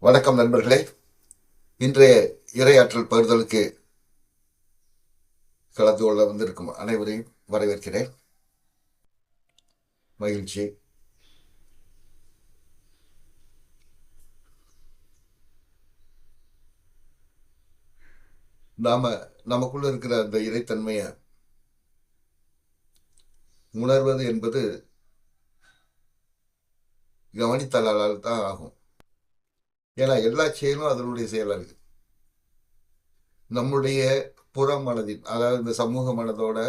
வணக்கம் நண்பர்களே. இன்றைய இரையாற்றல் பகிர்தலுக்கு கலந்து கொள்ள வந்திருக்கும் அனைவரையும் வரவேற்கிறேன். மகிழ்ச்சி. நமக்குள்ள இருக்கிற அந்த இறைத்தன்மையை உணர்வது என்பது கவனித்தலால் தான் ஆகும். ஏன்னா எல்லா செயலும் அதனுடைய செயலாக இருக்கு. நம்முடைய புற மனதின், அதாவது இந்த சமூக மனதோட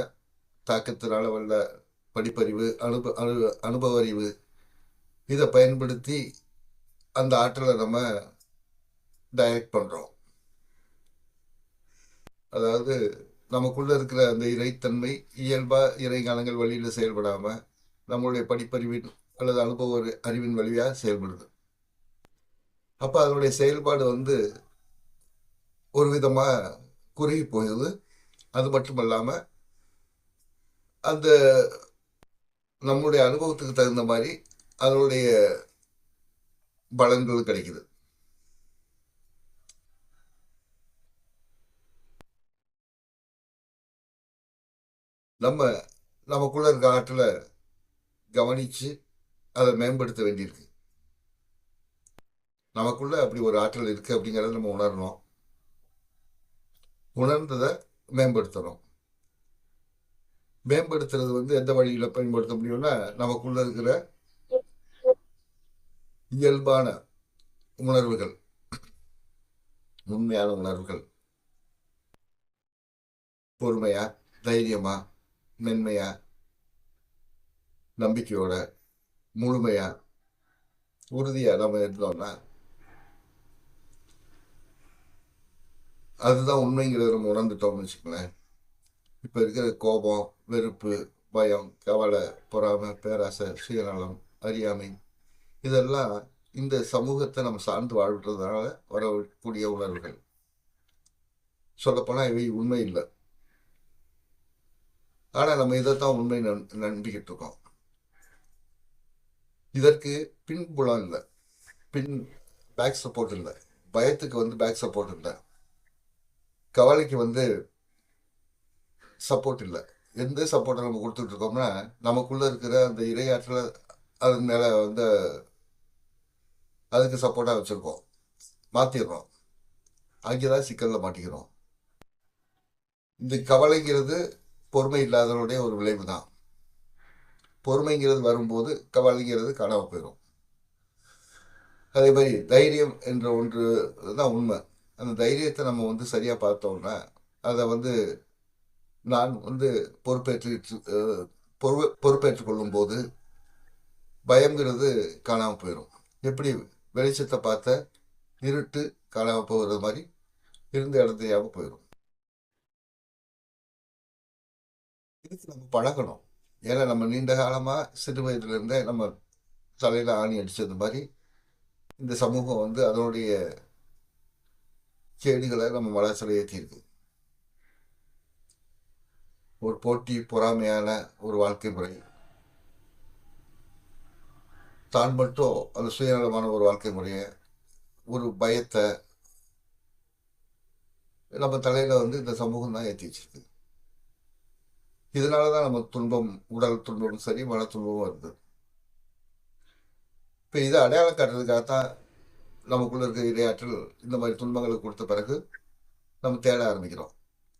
தாக்கத்தினால வல்ல படிப்பறிவு, அனுபவ அறிவு, இதை பயன்படுத்தி அந்த ஆற்றலை நம்ம டைரக்ட் பண்றோம். அதாவது நமக்குள்ள இருக்கிற அந்த இறைத்தன்மை இயல்பா இறைகாலங்கள் வழியில செயல்படாம நம்மளுடைய படிப்பறிவின் அல்லது அனுபவ அறிவின் வழியா செயல்படுது. அப்ப அதனுடைய செயல்பாடு ஒரு விதமா குறுகி போகுது. அது மட்டும் இல்லாம அந்த நம்முடைய அனுபவத்துக்கு தகுந்த மாதிரி அதனுடைய பலன்கள் கிடைக்குது. நமக்குள்ள இருக்க ஆற்றலை கவனிச்சு அதை மேம்படுத்த வேண்டியிருக்கு. நமக்குள்ள அப்படி ஒரு ஆற்றல் இருக்கு அப்படிங்கிறத நம்ம உணரணும். உணர்ந்ததை மேம்படுத்தணும். மேம்படுத்துறது எந்த வழியில பயன்படுத்த முடியும்னா, நமக்குள்ள இருக்கிற இயல்பான உணர்வுகள், உண்மையான உணர்வுகள், பொறுமையா, தைரியமா, மென்மையா, நம்பிக்கையோட, முழுமையா, உறுதியா நம்ம இருந்தோம்னா அதுதான் உண்மைங்கிறத நம்ம உணர்ந்துட்டோம்னு வச்சுக்கோங்களேன். இப்ப இருக்கிற கோபம், வெறுப்பு, பயம், கவலை, பொறாமை, பேராசை, சுயநலம், அறியாமை, இதெல்லாம் இந்த சமூகத்தை நம்ம சார்ந்து வாழ்றதுனால வரக்கூடிய உணர்வுகள். சொல்லப்போனா இவை உண்மை இல்லை. ஆனா நம்ம இதைத்தான் உண்மை நம்பிக்கிட்டு இருக்கோம். இதற்கு பின்புலம் இல்லை, பின் பேக் சப்போர்ட் இல்லை. பயத்துக்கு பேக் சப்போர்ட் இல்லை. கவலைக்கு சப்போர்ட் இல்லை. எந்த சப்போர்ட்டை நம்ம கொடுத்துட்டு இருக்கோம்னா, நமக்குள்ள இருக்கிற அந்த இரையாற்றலை அது மேல அதுக்கு சப்போர்ட்டா வச்சிருக்கோம், மாத்திடுறோம். அங்கேதான் சிக்கல்ல மாட்டிக்கிறோம். இந்த கவலைங்கிறது பொறுமை இல்லாதவனுடைய ஒரு விளைவு தான். பொறுமைங்கிறது வரும்போது கவலைங்கிறது காணாம போயிடும். அதே மாதிரி தைரியம் என்ற ஒன்று தான் உண்மை. அந்த தைரியத்தை நம்ம சரியா பார்த்தோம்னா அதை நான் பொறுப்பேற்று பொறுப்பேற்றுக் கொள்ளும் போது பயம்ங்கிறது காணாம போயிடும். எப்படி வெளிச்சத்தை பார்த்த இருட்டு காணாம போகிறது மாதிரி இருந்த இடத்தையாம போயிடும். இதுக்கு நம்ம பழகணும். ஏன்னா நம்ம நீண்ட காலமா சிறு வயதுல இருந்தே நம்ம தலையில ஆணி அடிச்சது மாதிரி இந்த சமூகம் அதனுடைய கேடுகளை நம்ம மனசுல ஏற்றிருக்கு. ஒரு போட்டி பொறாமையான ஒரு வாழ்க்கை முறை, தான் மட்டும் அந்த சுயநலமான ஒரு வாழ்க்கை முறையை, ஒரு பயத்தை நம்ம தலையில இந்த சமூகம் தான் ஏற்றி வச்சிருக்கு. இதனாலதான் நம்ம துன்பம், உடல் துன்பமும் சரி, மன துன்பமும் வருது. இப்ப இதை அடையாளம் காட்டுறதுக்காகத்தான் நமக்குள்ள இருக்கிற இரையாற்றல் இந்த மாதிரி துன்பங்களை கொடுத்த பிறகு நம்ம தேட ஆரம்பிக்கிறோம்.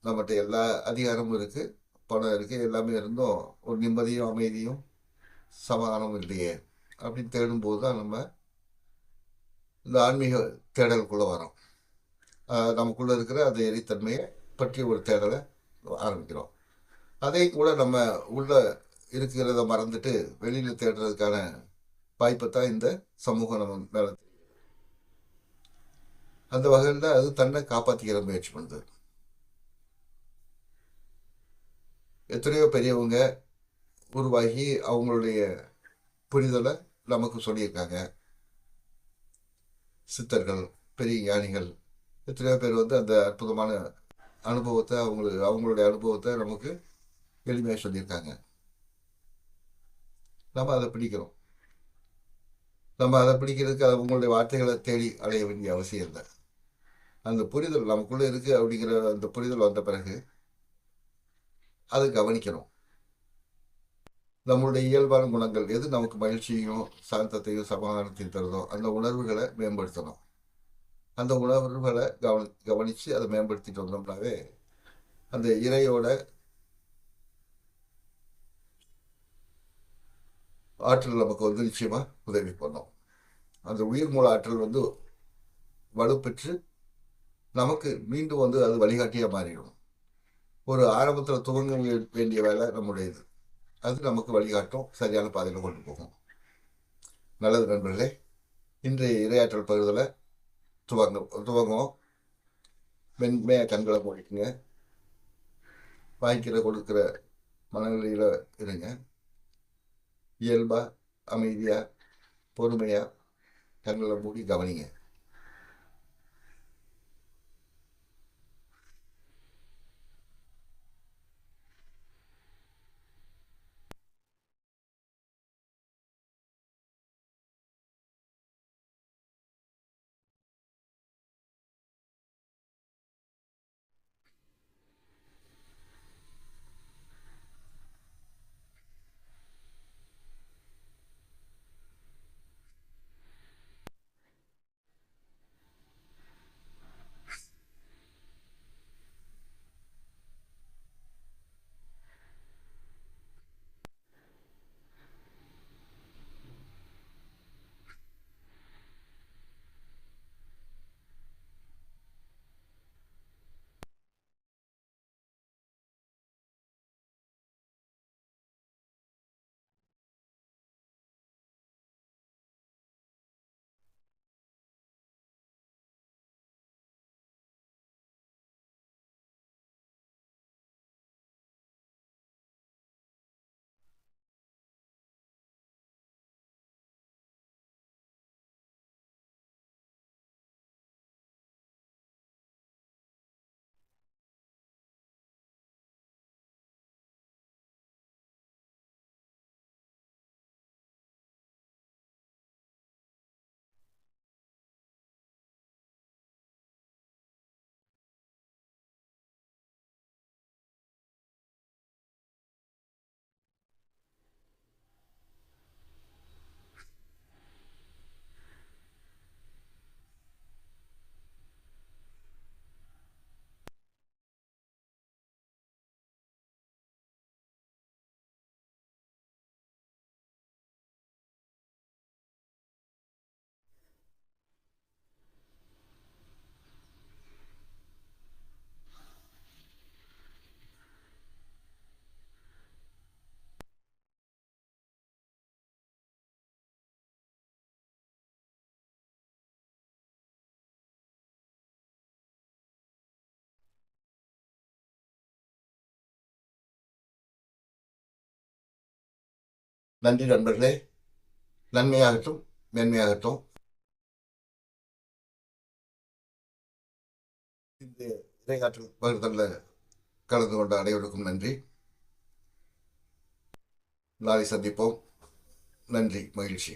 நம்மகிட்ட எல்லா அதிகாரமும் இருக்கு, பணம் இருக்கு, எல்லாமே இருந்தும் ஒரு நிம்மதியும் அமைதியும் சமாதானமும் இல்லையே அப்படின்னு தேடும்போது தான் நம்ம இந்த ஆன்மீக தேடலுக்குள்ள வரோம். நமக்குள்ள இருக்கிற அந்த எரித்தன்மையை பற்றி ஒரு தேடலை ஆரம்பிக்கிறோம். அதையும் கூட நம்ம உள்ள இருக்கிறத மறந்துட்டு வெளியில தேடுறதுக்கான வாய்ப்பை தான் இந்த சமூகம் நம்ம மேல. அந்த வகையில் அது தன்னை காப்பாற்றிக்கிற முயற்சி பண்ணுது. எத்தனையோ பெரியவங்க உருவாகி அவங்களுடைய புரிதலை நமக்கு சொல்லியிருக்காங்க. சித்தர்கள், பெரிய ஞானிகள், எத்தனையோ பேர் அந்த அற்புதமான அனுபவத்தை அவங்களுடைய அனுபவத்தை நமக்கு எளிமையாக சொல்லியிருக்காங்க. நம்ம அதை பிடிக்கிறோம். நம்ம அதை பிடிக்கிறதுக்கு அது உங்களுடைய வார்த்தைகளை தேடி அடைய வேண்டிய அவசியம் இல்லை. அந்த புரிதல் நமக்குள்ளே இருக்குது அப்படிங்கிற அந்த புரிதல் வந்த பிறகு அதை கவனிக்கணும். நம்மளுடைய இயல்பான குணங்கள் எது நமக்கு மகிழ்ச்சியும் சாந்தத்தையும் சமாதானத்தையும் தருதோ அந்த உணர்வுகளை மேம்படுத்தணும். அந்த உணர்வுகளை கவனித்து அதை மேம்படுத்திட்டு வந்தோம்னாவே அந்த இறையோட ஆற்றல் நமக்கு வந்து நிச்சயமாக உதவி பண்ணும். அந்த உயிர் மூல ஆற்றல் வந்து வலுப்பெற்று நமக்கு மீண்டும் வந்து அது வழிகாட்டியாக மாறிடும். ஒரு ஆரம்பத்தில் துவங்க வேண்டிய வேலை நம்முடையது. அது நமக்கு வழிகாட்டும், சரியான பாதையில் கொண்டு போகும். நல்லது நண்பர்களே, இன்றைய இரையாற்றல் பகுதியில் துவங்கும். மென்மையாக கண்களை மூடிக்குங்க. வாங்கிக்கிற கொடுக்குற மனநிலையில் இருங்க. இயல்பாக அமைதியாக பொறுமையாக கண்களை மூடி கவனிங்க. நன்றி நண்பர்களே. நன்மையாகட்டும், மேன்மையாகட்டும். இந்த இரையாற்றல் பகிர்தலில் கலந்து கொண்ட அனைவருக்கும் நன்றி. நாளை சந்திப்போம். நன்றி, மகிழ்ச்சி.